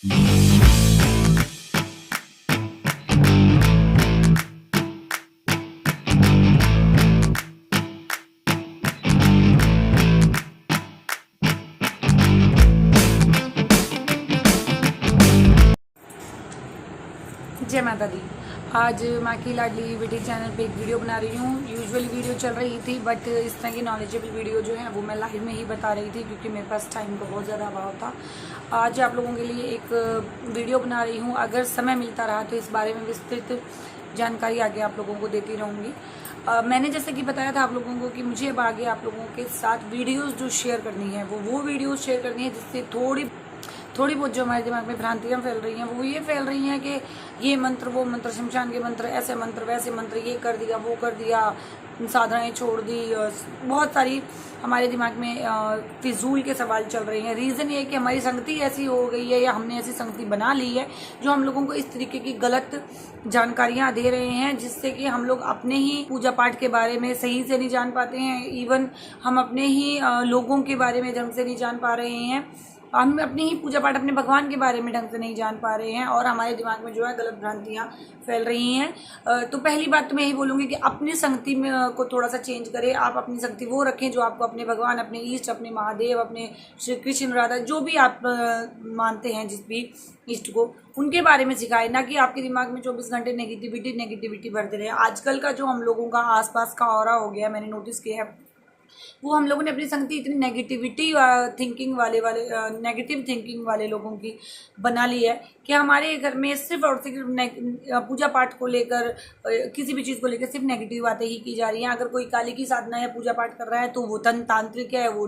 जय माता दी। आज माँ की लाडली बेटी चैनल पे एक वीडियो बना रही हूँ। यूजुअली वीडियो चल रही थी बट इस तरह की नॉलेजेबल वीडियो जो है वो मैं लाइव में ही बता रही थी क्योंकि मेरे पास टाइम का बहुत ज़्यादा अभाव था। आज आप लोगों के लिए एक वीडियो बना रही हूँ। अगर समय मिलता रहा तो इस बारे में विस्तृत जानकारी आगे आप लोगों को देती रहूँगी। मैंने जैसे कि बताया था आप लोगों को कि मुझे अब आगे आप लोगों के साथ वीडियोज़ जो शेयर करनी है वो वीडियोज़ शेयर करनी है जिससे थोड़ी बहुत जो हमारे दिमाग में भ्रांतियाँ फैल रही हैं वो ये फैल रही हैं कि ये मंत्र वो मंत्र, शमशान के मंत्र, ऐसे मंत्र वैसे मंत्र, ये कर दिया वो कर दिया, साधनाएं छोड़ दी, बहुत सारी हमारे दिमाग में फिजूल के सवाल चल रहे हैं। रीज़न ये है कि हमारी संगति ऐसी हो गई है या हमने ऐसी संगति बना ली है जो हम लोगों को इस तरीके की गलत जानकारियां दे रहे हैं जिससे कि हम लोग अपने ही पूजा पाठ के बारे में सही से नहीं जान पाते हैं। इवन हम अपने ही लोगों के बारे में ढंग से नहीं जान पा रहे हैं। हम अपनी ही पूजा पाठ, अपने भगवान के बारे में ढंग से नहीं जान पा रहे हैं और हमारे दिमाग में जो है गलत भ्रांतियाँ फैल रही हैं। तो पहली बात तो मैं यही बोलूँगी कि अपनी संगति में को थोड़ा सा चेंज करें। आप अपनी संगति वो रखें जो आपको अपने भगवान, अपने ईष्ट, अपने महादेव, अपने श्री कृष्ण, राधा, जो भी आप मानते हैं जिस भी इष्ट को, उनके बारे में सिखाए, ना कि आपके दिमाग में 24 घंटे नेगेटिविटी भरते रहे। आजकल का जो हम लोगों का आसपास का ऑरा हो गया, मैंने नोटिस किया है, वो हम लोगों ने अपनी संगति इतनी नेगेटिव थिंकिंग वाले लोगों की बना ली है कि हमारे घर में सिर्फ और सिर्फ पूजा पाठ को लेकर, किसी भी चीज़ को लेकर सिर्फ नेगेटिव बातें ही की जा रही हैं। अगर कोई काली की साधना या पूजा पाठ कर रहा है तो वो तांत्रिक है, वो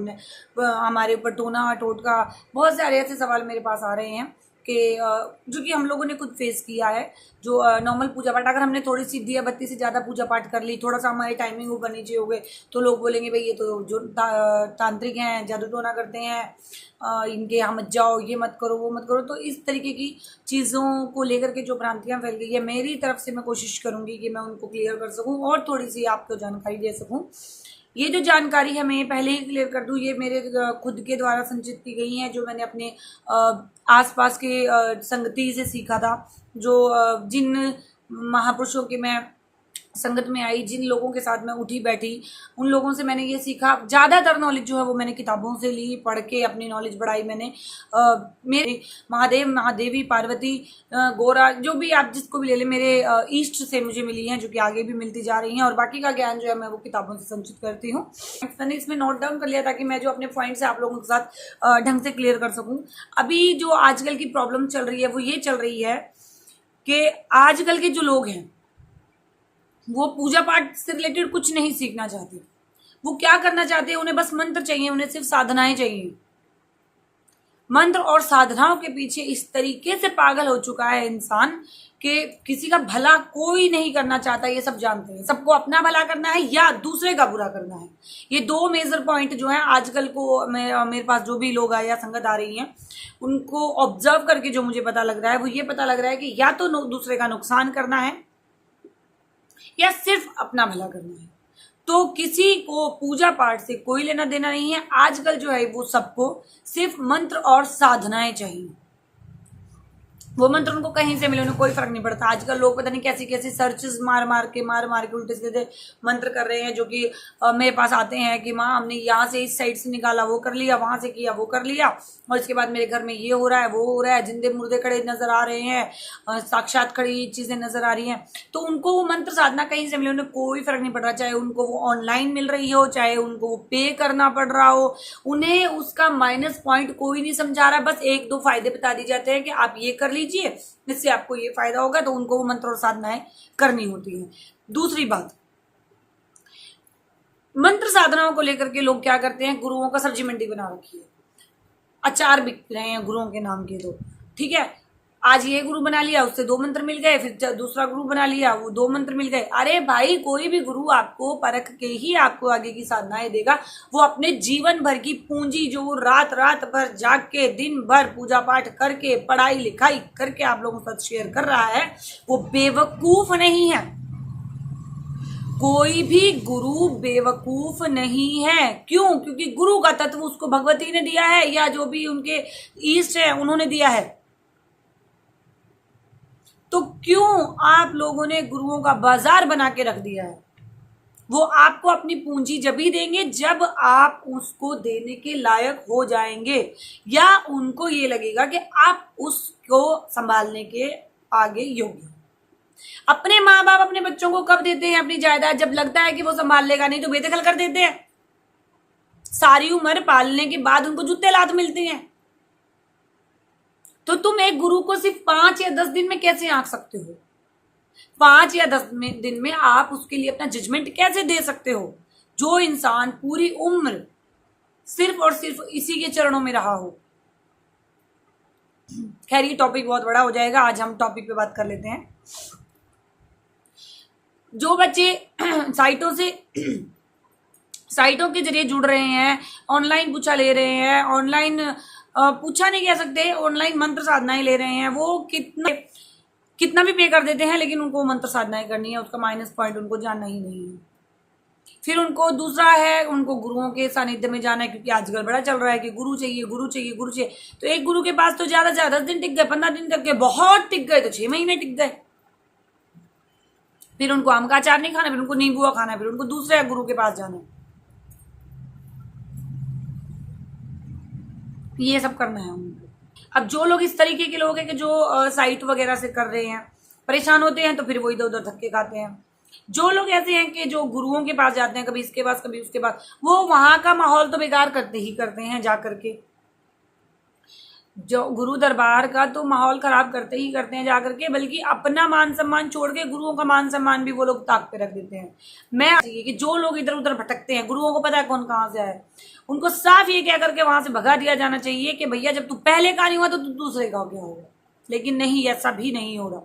हमारे ऊपर टोना टोटका, बहुत सारे ऐसे सवाल मेरे पास आ रहे हैं कि जो कि हम लोगों ने खुद फेस किया है। जो नॉर्मल पूजा पाठ, अगर हमने थोड़ी सी दिया बत्ती से ज़्यादा पूजा पाठ कर ली, थोड़ा सा हमारी टाइमिंग ऊपर नीचे हो गए, तो लोग बोलेंगे भाई ये तो जो तांत्रिक हैं, जादू टोना करते हैं, इनके यहाँ मत जाओ, ये मत करो, वो मत करो। तो इस तरीके की चीज़ों को लेकर के जो भ्रांतियाँ फैल गई है, मेरी तरफ से मैं कोशिश करूँगी कि मैं उनको क्लियर कर सकूँ और थोड़ी सी आपको जानकारी दे सकूँ। ये जो जानकारी है मैं पहले ही क्लियर कर दूं, ये मेरे खुद के द्वारा संचित की गई हैं, जो मैंने अपने आसपास के संगति से सीखा था। जो जिन महापुरुषों के मैं संगत में आई, जिन लोगों के साथ मैं उठी बैठी, उन लोगों से मैंने ये सीखा। ज़्यादातर नॉलेज जो है वो मैंने किताबों से ली, पढ़ के अपनी नॉलेज बढ़ाई मैंने। मेरे महादेव, महादेवी, पार्वती, गोरा, जो भी आप जिसको भी ले लें, मेरे ईष्ट से मुझे मिली हैं, जो कि आगे भी मिलती जा रही हैं। और बाकी का ज्ञान जो है मैं वो किताबों से संचित करती हूँ। मैंने इसमें नोट डाउन कर लिया ताकि मैं जो अपने पॉइंट्स है आप लोगों के साथ ढंग से क्लियर कर सकूँ। अभी जो आजकल की प्रॉब्लम चल रही है वो ये चल रही है कि आजकल के जो लोग हैं वो पूजा पाठ से रिलेटेड कुछ नहीं सीखना चाहते। वो क्या करना चाहते हैं, उन्हें बस मंत्र चाहिए, उन्हें सिर्फ साधनाएं चाहिए। मंत्र और साधनाओं के पीछे इस तरीके से पागल हो चुका है इंसान कि किसी का भला कोई नहीं करना चाहता। ये सब जानते हैं, सबको अपना भला करना है या दूसरे का बुरा करना है। ये दो मेजर पॉइंट जो है आजकल को मेरे पास जो भी लोग आए या संगत आ रही हैं, उनको ऑब्जर्व करके जो मुझे पता लग रहा है वो ये पता लग रहा है कि या तो दूसरे का नुकसान करना है या सिर्फ अपना भला करना है। तो किसी को पूजा पाठ से कोई लेना देना नहीं है। आजकल जो है वो सबको सिर्फ मंत्र और साधनाएं चाहिए। वो मंत्र उनको कहीं से मिले, उन्हें कोई फर्क नहीं पड़ता। आजकल लोग पता नहीं कैसी कैसी सर्चेस मार मार के उल्टे सीधे मंत्र कर रहे हैं, जो कि मेरे पास आते हैं कि माँ हमने यहाँ से इस साइड से निकाला, वो कर लिया, वहां से किया, वो कर लिया, और इसके बाद मेरे घर में ये हो रहा है, वो हो रहा है, जिंदे मुर्दे खड़े नजर आ रहे हैं, साक्षात खड़ी चीजें नजर आ रही हैं। तो उनको वो मंत्र साधना कहीं से मिले, उन्हें कोई फर्क नहीं पड़ रहा। चाहे उनको वो ऑनलाइन मिल रही हो, चाहे उनको वो पे करना पड़ रहा हो, उन्हें उसका माइनस पॉइंट कोई नहीं समझा रहा। बस एक दो फायदे बता दिए जाते हैं कि आप ये कर लीजिए, इससे आपको ये फायदा होगा, तो उनको वो मंत्र और साधनाएं करनी होती है। दूसरी बात, मंत्र साधनाओं को लेकर के लोग क्या करते हैं, गुरुओं का सब्जी मंडी बना रखी है, अचार बिक रहे हैं गुरुओं के नाम के। तो ठीक है, आज ये गुरु बना लिया, उससे 2 मंत्र मिल गए, फिर दूसरा गुरु बना लिया, वो 2 मंत्र मिल गए। अरे भाई, कोई भी गुरु आपको परख के ही आपको आगे की साधनाएं देगा। वो अपने जीवन भर की पूंजी जो रात रात भर जाग के, दिन भर पूजा पाठ करके, पढ़ाई लिखाई करके आप लोगों के साथ शेयर कर रहा है, वो बेवकूफ नहीं है। कोई भी गुरु बेवकूफ नहीं है। क्यों? क्योंकि गुरु का तत्व उसको भगवती ने दिया है या जो भी उनके ईष्ट है उन्होंने दिया है। तो क्यों आप लोगों ने गुरुओं का बाजार बना के रख दिया है? वो आपको अपनी पूंजी जब ही देंगे जब आप उसको देने के लायक हो जाएंगे, या उनको ये लगेगा कि आप उसको संभालने के आगे योग्य। अपने माँ बाप अपने बच्चों को कब देते हैं अपनी जायदाद? जब लगता है कि वो संभाल लेगा, नहीं तो बेदखल कर देते हैं। सारी उम्र पालने के बाद उनको जूते लात मिलते हैं। तो तुम एक गुरु को सिर्फ 5 या 10 दिन में कैसे आंक सकते हो? 5 या 10 दिन में आप उसके लिए अपना जजमेंट कैसे दे सकते हो, जो इंसान पूरी उम्र सिर्फ और सिर्फ इसी के चरणों में रहा हो? खैर, ये टॉपिक बहुत बड़ा हो जाएगा, आज हम टॉपिक पे बात कर लेते हैं। जो बच्चे साइटों के जरिए जुड़ रहे हैं, ऑनलाइन पूछा ले रहे हैं, ऑनलाइन पूछा नहीं कह सकते, ऑनलाइन मंत्र साधनाएं ले रहे हैं, वो कितना भी पे कर देते हैं, लेकिन उनको मंत्र साधनाएं करनी है, उसका माइनस पॉइंट उनको जानना ही नहीं है। फिर उनको दूसरा है, उनको गुरुओं के सानिध्य में जाना है, क्योंकि आजकल बड़ा चल रहा है कि गुरु चाहिए, गुरु चाहिए, गुरु चाहिए। तो एक गुरु के पास तो ज्यादा से ज्यादा 10 दिन टिक गए, 15 दिन टिक गए, बहुत टिक गए तो 6 महीने टिक गए। फिर उनको आम का अचार नहीं खाना, फिर उनको नींबुआ खाना है, फिर उनको दूसरे गुरु के पास जाना है। ये सब करना है उनको। अब जो लोग इस तरीके के लोग हैं कि जो साइट वगैरह से कर रहे हैं, परेशान होते हैं, तो फिर वो इधर उधर धक्के खाते हैं। जो लोग ऐसे हैं कि जो गुरुओं के पास जाते हैं, कभी इसके पास कभी उसके पास, वो वहां का माहौल तो बेकार करते ही करते हैं जा करके। जो गुरु दरबार का तो माहौल खराब करते ही करते हैं जा करके, बल्कि अपना मान सम्मान छोड़ के गुरुओं का मान सम्मान भी वो लोग ताक पे रख देते हैं। मैं कि जो लोग इधर उधर भटकते हैं, गुरुओं को पता है कौन कहाँ से आए, उनको साफ ये कह करके वहां से भगा दिया जाना चाहिए कि भैया जब तू पहले का नहीं हुआ तो तू दूसरे का क्या होगा। लेकिन नहीं, ऐसा भी नहीं हो रहा।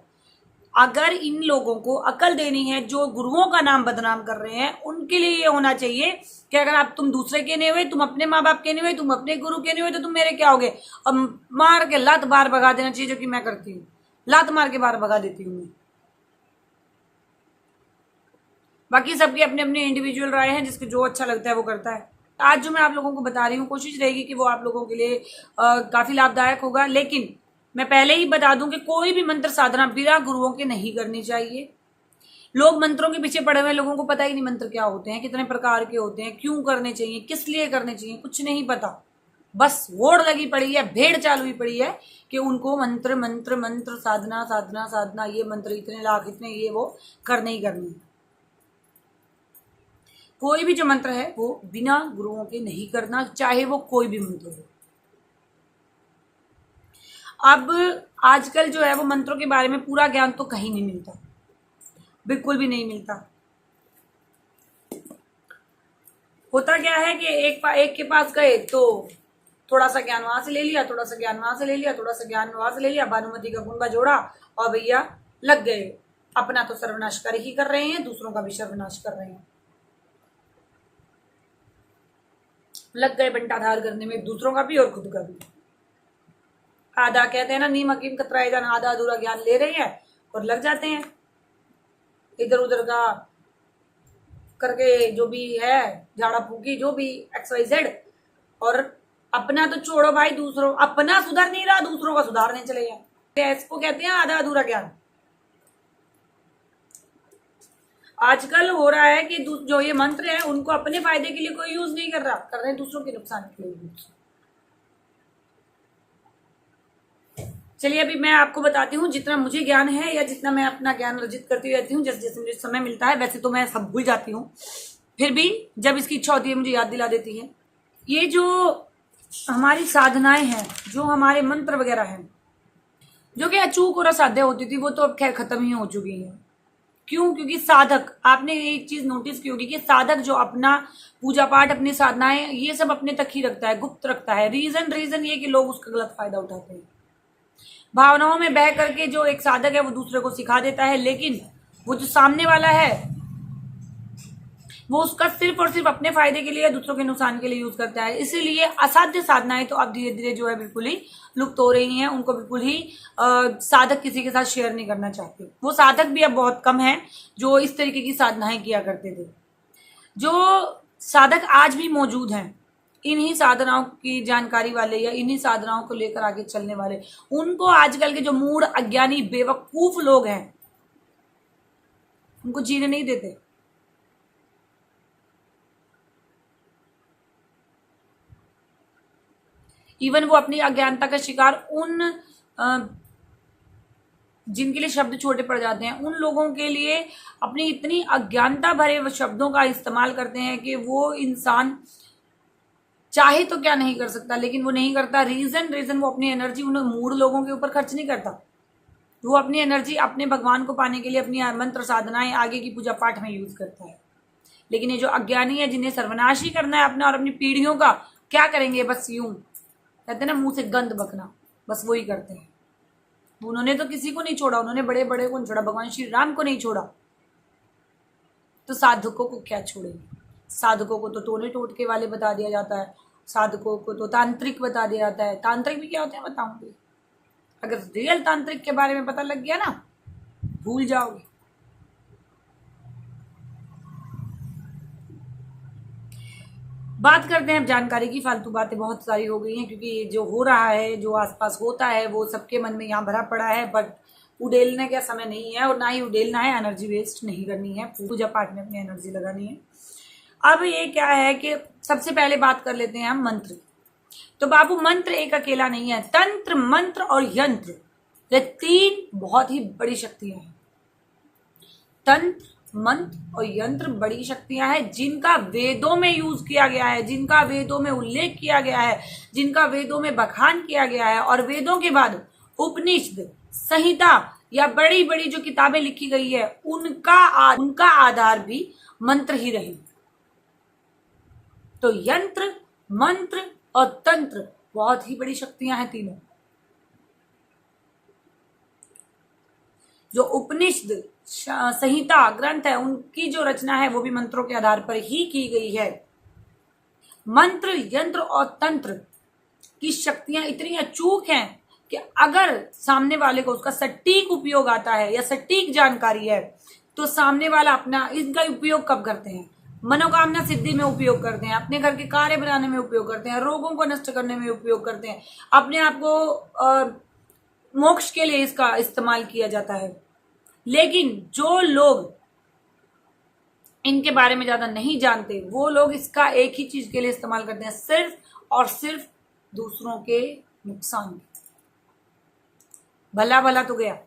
अगर इन लोगों को अकल देनी है जो गुरुओं का नाम बदनाम कर रहे हैं, उनके लिए ये होना चाहिए कि अगर आप तुम दूसरे के नहीं हुए, तुम अपने माँ बाप के नहीं हुए, तुम अपने गुरु के नहीं हुए, तो तुम मेरे क्या होगे? अब मार के लात बार भगा देना चाहिए, जो कि मैं करती हूँ, लात मार के बार भगा देती हूँ मैं। बाकी सबके अपने अपने इंडिविजुअल राय है, जिसको जो अच्छा लगता है वो करता है। आज जो मैं आप लोगों को बता रही हूँ, कोशिश रहेगी कि वो आप लोगों के लिए काफी लाभदायक होगा। लेकिन मैं पहले ही बता दूं कि कोई भी मंत्र साधना बिना गुरुओं के नहीं करनी चाहिए। लोग मंत्रों के पीछे पड़े हुए, लोगों को पता ही नहीं मंत्र क्या होते हैं, कितने प्रकार के होते हैं, क्यों करने चाहिए, किस लिए करने चाहिए, कुछ नहीं पता। बस होड़ लगी पड़ी है, भेड़ चालू हुई पड़ी है कि उनको मंत्र मंत्र मंत्र साधना साधना साधना, ये मंत्र इतने लाख इतने, ये वो करने ही करने। कोई भी जो मंत्र है वो बिना गुरुओं के नहीं करना, चाहे वो कोई भी मंत्र हो। अब आजकल जो है वो मंत्रों के बारे में पूरा ज्ञान तो कहीं नहीं मिलता, बिल्कुल भी नहीं मिलता। होता क्या है कि एक के पास गए तो थोड़ा सा ज्ञान वहां से ले लिया, थोड़ा सा ज्ञान वहां से ले लिया, थोड़ा सा ज्ञान वहां से ले लिया, भानुमति का कुंभा जोड़ा और भैया लग गए। अपना तो सर्वनाश कर ही कर रहे हैं, दूसरों का भी सर्वनाश कर रहे हैं। लग गए बंटाधार करने में, दूसरों का भी और खुद का भी। आधा कहते हैं ना, नीम हकीम कतराए जाना, आधा अधूरा ज्ञान ले रहे हैं और लग जाते हैं इधर उधर का करके, जो भी है झाड़ा फूकी, जो भी XYZ। और अपना तो छोड़ो भाई, दूसरों, अपना सुधर नहीं रहा, दूसरों का सुधारने चले जाए, इसको कहते हैं आधा अधूरा ज्ञान। आजकल हो रहा है कि जो ये मंत्र है उनको अपने फायदे के लिए कोई यूज नहीं कर रहा, कर रहे हैं दूसरों के नुकसान के लिए यूज। चलिए अभी मैं आपको बताती हूँ जितना मुझे ज्ञान है, या जितना मैं अपना ज्ञान अर्जित करती रहती हूँ, जैसे जैसे मुझे समय मिलता है। वैसे तो मैं सब भूल जाती हूँ, फिर भी जब इसकी इच्छा होती है मुझे याद दिला देती है। ये जो हमारी साधनाएं हैं, जो हमारे मंत्र वगैरह हैं, जो कि अचूक और असाध्य होती थी, वो तो अब खैर खत्म ही हो चुकी है। क्यों? क्योंकि साधक, आपने एक चीज नोटिस की होगी कि साधक जो अपना पूजा पाठ, अपनी साधनाएं, ये सब अपने तक ही रखता है, गुप्त रखता है। रीजन ये कि लोग उसका गलत फायदा उठाते हैं। भावनाओं में बह करके जो एक साधक है वो दूसरे को सिखा देता है, लेकिन वो जो सामने वाला है वो उसका सिर्फ और सिर्फ अपने फायदे के लिए, दूसरों के नुकसान के लिए यूज करता है। इसीलिए असाध्य साधनाएं तो अब धीरे धीरे जो है बिल्कुल ही लुप्त हो रही हैं। उनको बिल्कुल ही साधक किसी के साथ शेयर नहीं करना चाहते। वो साधक भी अब बहुत कम है जो इस तरीके की साधनाएं किया करते थे। जो साधक आज भी मौजूद हैं इन्हीं साधनाओं की जानकारी वाले या इन्हीं साधनाओं को लेकर आगे चलने वाले, उनको आजकल के जो मूढ़ अज्ञानी बेवकूफ लोग हैं उनको जीने नहीं देते। इवन वो अपनी अज्ञानता का शिकार उन जिनके लिए शब्द छोटे पड़ जाते हैं, उन लोगों के लिए अपनी इतनी अज्ञानता भरे शब्दों का इस्तेमाल करते हैं कि वो इंसान चाहे तो क्या नहीं कर सकता, लेकिन वो नहीं करता। रीजन वो अपनी एनर्जी उन मूढ़ लोगों के ऊपर खर्च नहीं करता। वो अपनी एनर्जी अपने भगवान को पाने के लिए अपनी मंत्र साधनाएं आगे की पूजा पाठ में यूज करता है। लेकिन ये जो अज्ञानी है, जिन्हें सर्वनाशी करना है अपना और अपनी पीढ़ियों का, क्या करेंगे? बस यूं कहते हैं ना, मुंह से गंद बकना, बस वही करते हैं। उन्होंने तो किसी को नहीं छोड़ा, उन्होंने बड़े बड़े को नहीं छोड़ा, भगवान श्री राम को नहीं छोड़ा, तो साधकों को क्या छोड़ेंगे? साधकों को तो टोने टोटके वाले बता दिया जाता है, साधकों को तो तांत्रिक बता दिया जाता है। तांत्रिक भी क्या होते हैं बताऊंगी। अगर रियल तांत्रिक के बारे में पता लग गया ना, भूल जाओगे। बात करते हैं अब जानकारी की। फालतू बातें बहुत सारी हो गई हैं, क्योंकि जो हो रहा है, जो आसपास होता है, वो सबके मन में यहाँ भरा पड़ा है। बट उड़ेलने का समय नहीं है, और ना ही उड़ेलना है। एनर्जी वेस्ट नहीं करनी है, पूजा पाठ में अपनी एनर्जी लगानी है। अब ये क्या है कि सबसे पहले बात कर लेते हैं हम मंत्र। तो बाबू, मंत्र एक अकेला नहीं है। तंत्र, मंत्र और यंत्र, ये तीन बहुत ही बड़ी शक्तियां हैं। तंत्र, मंत्र और यंत्र बड़ी शक्तियां हैं, जिनका वेदों में यूज किया गया है, जिनका वेदों में उल्लेख किया गया है, जिनका वेदों में बखान किया गया है। और वेदों के बाद उपनिषद, संहिता या बड़ी बड़ी जो किताबें लिखी गई है, उनका आधार भी मंत्र ही रहे। तो यंत्र, मंत्र और तंत्र बहुत ही बड़ी शक्तियां हैं तीनों। जो उपनिषद, संहिता ग्रंथ है, उनकी जो रचना है वो भी मंत्रों के आधार पर ही की गई है। मंत्र, यंत्र और तंत्र की शक्तियां इतनी अचूक हैं कि अगर सामने वाले को उसका सटीक उपयोग आता है या सटीक जानकारी है, तो सामने वाला अपना इनका उपयोग कब करते हैं? मनोकामना सिद्धि में उपयोग करते हैं, अपने घर के कार्य बनाने में उपयोग करते हैं, रोगों को नष्ट करने में उपयोग करते हैं, अपने आप को मोक्ष के लिए इसका इस्तेमाल किया जाता है। लेकिन जो लोग इनके बारे में ज्यादा नहीं जानते, वो लोग इसका एक ही चीज के लिए इस्तेमाल करते हैं, सिर्फ और सिर्फ दूसरों के नुकसान। भला भला तो गया।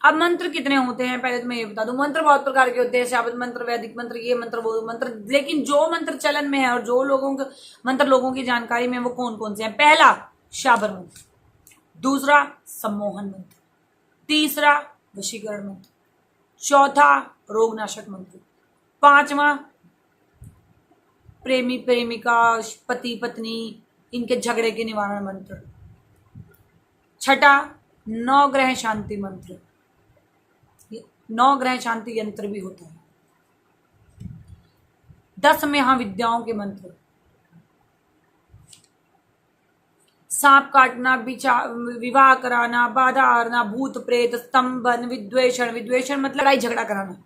अब मंत्र कितने होते हैं पहले तो मैं ये बता दूं। मंत्र बहुत प्रकार के होते हैं, शब्द मंत्र, वैदिक मंत्र, ये मंत्र, वो मंत्र। लेकिन जो मंत्र चलन में है और जो लोगों की जानकारी में, वो कौन कौन से हैं? पहला शाबर मंत्र, दूसरा सम्मोहन मंत्र, तीसरा वशीकरण मंत्र, चौथा रोगनाशक मंत्र, पांचवा प्रेमी प्रेमिका, पति पत्नी, इनके झगड़े के निवारण मंत्र, छठा नवग्रह शांति मंत्र, 9 ग्रह शांति यंत्र भी होता है, 10 महाविद्याओं के मंत्र, सांप काटना, विवाह कराना, बाधा हारना, भूत प्रेत, स्तंभन, विद्वेषण, विद्वेषण मतलब लड़ाई झगड़ा कराना,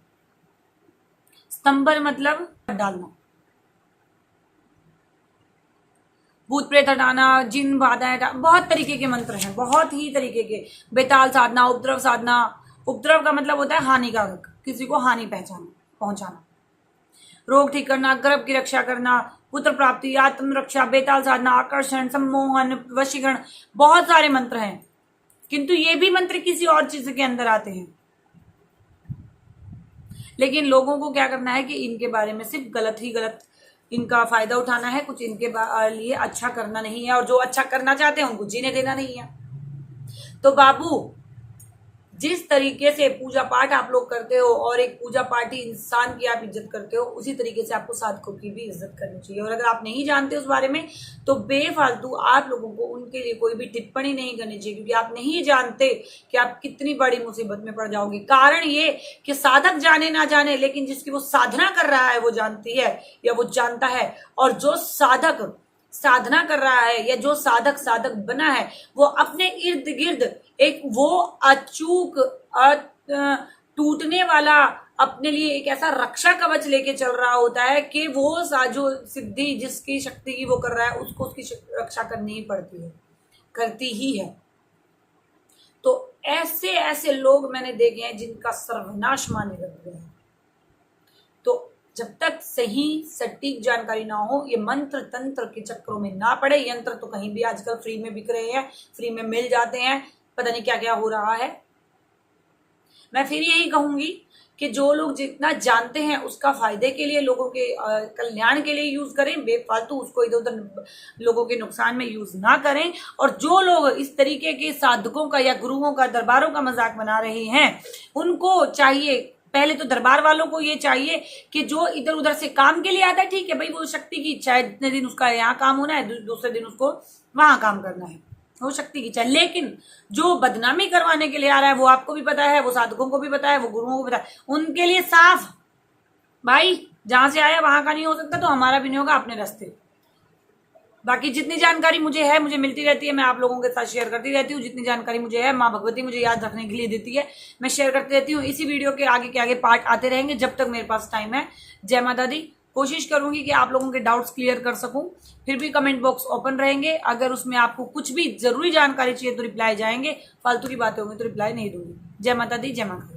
स्तंभन मतलब डालना, भूत प्रेत हटाना, जिन बाधाएं, बहुत तरीके के मंत्र हैं, बहुत ही तरीके के। बेताल साधना, उपद्रव साधना। उपद्रव का मतलब होता है हानिकारक, किसी को हानि पहुंचाना। रोग ठीक करना, गर्भ की रक्षा करना, पुत्र प्राप्ति, आत्मरक्षा, बेताल साधना, आकर्षण, सम्मोहन, वशीकरण, बहुत सारे मंत्र हैं। किंतु ये भी मंत्र किसी और चीज के अंदर आते हैं। लेकिन लोगों को क्या करना है कि इनके बारे में सिर्फ गलत ही गलत इनका फायदा उठाना है, कुछ इनके लिए अच्छा करना नहीं है, और जो अच्छा करना चाहते हैं उनको जीने देना नहीं है। तो बाबू, जिस तरीके से पूजा पाठ आप लोग करते हो और एक पूजा पाठी इंसान की आप इज्जत करते हो, उसी तरीके से आपको साधकों की भी इज्जत करनी चाहिए। और अगर आप नहीं जानते उस बारे में, तो बेफालतू आप लोगों को उनके लिए कोई भी टिप्पणी नहीं करनी चाहिए, क्योंकि आप नहीं जानते कि आप कितनी बड़ी मुसीबत में पड़ जाओगे। कारण ये कि साधक जाने ना जाने, लेकिन जिसकी वो साधना कर रहा है वो जानती है या वो जानता है, और जो साधक साधना कर रहा है या जो साधक बना है, वो अपने इर्द गिर्द एक वो अचूक टूटने वाला अपने लिए एक ऐसा रक्षा कवच लेके चल रहा होता है कि वो साजो सिद्धि जिसकी शक्ति की वो कर रहा है उसको उसकी रक्षा करनी ही पड़ती है, करती ही है। तो ऐसे ऐसे लोग मैंने देखे हैं जिनका सर्वनाश माने लग गया है। तो जब तक सही सटीक जानकारी ना हो, ये मंत्र तंत्र के चक्करों में ना पड़े। यंत्र तो कहीं भी आजकल फ्री में बिक रहे हैं, फ्री में मिल जाते हैं, पता नहीं क्या क्या हो रहा है। मैं फिर यही कहूंगी कि जो लोग जितना जानते हैं उसका फायदे के लिए, लोगों के कल्याण के लिए यूज करें, बेफालतू उसको इधर उधर लोगों के नुकसान में यूज ना करें। और जो लोग इस तरीके के साधकों का या गुरुओं का, दरबारों का मजाक बना रहे हैं, उनको चाहिए, पहले तो दरबार वालों को ये चाहिए कि जो इधर उधर से काम के लिए आता है, ठीक है भाई, वो शक्ति की इच्छा है, जितने दिन उसका यहाँ काम होना है दूसरे दिन उसको वहां काम करना है, वो शक्ति की इच्छा है। लेकिन जो बदनामी करवाने के लिए आ रहा है, वो आपको भी पता है, वो साधकों को भी पता है, वो गुरुओं को भी पता है, उनके लिए साफ भाई, जहां से आया वहां का नहीं हो सकता तो हमारा भी नहीं होगा, अपने रास्ते। बाकी जितनी जानकारी मुझे है, मुझे मिलती रहती है, मैं आप लोगों के साथ शेयर करती रहती हूँ। जितनी जानकारी मुझे है, माँ भगवती मुझे याद रखने के लिए देती है, मैं शेयर करती रहती हूँ। इसी वीडियो के आगे पार्ट आते रहेंगे जब तक मेरे पास टाइम है। जय माता दी। कोशिश करूंगी कि आप लोगों के डाउट्स क्लियर कर सकूं। फिर भी कमेंट बॉक्स ओपन रहेंगे, अगर उसमें आपको कुछ भी जरूरी जानकारी चाहिए तो रिप्लाई जाएंगे, फालतू की बातें होंगी तो रिप्लाई नहीं दूंगी। जय माता दी, जय माता दी।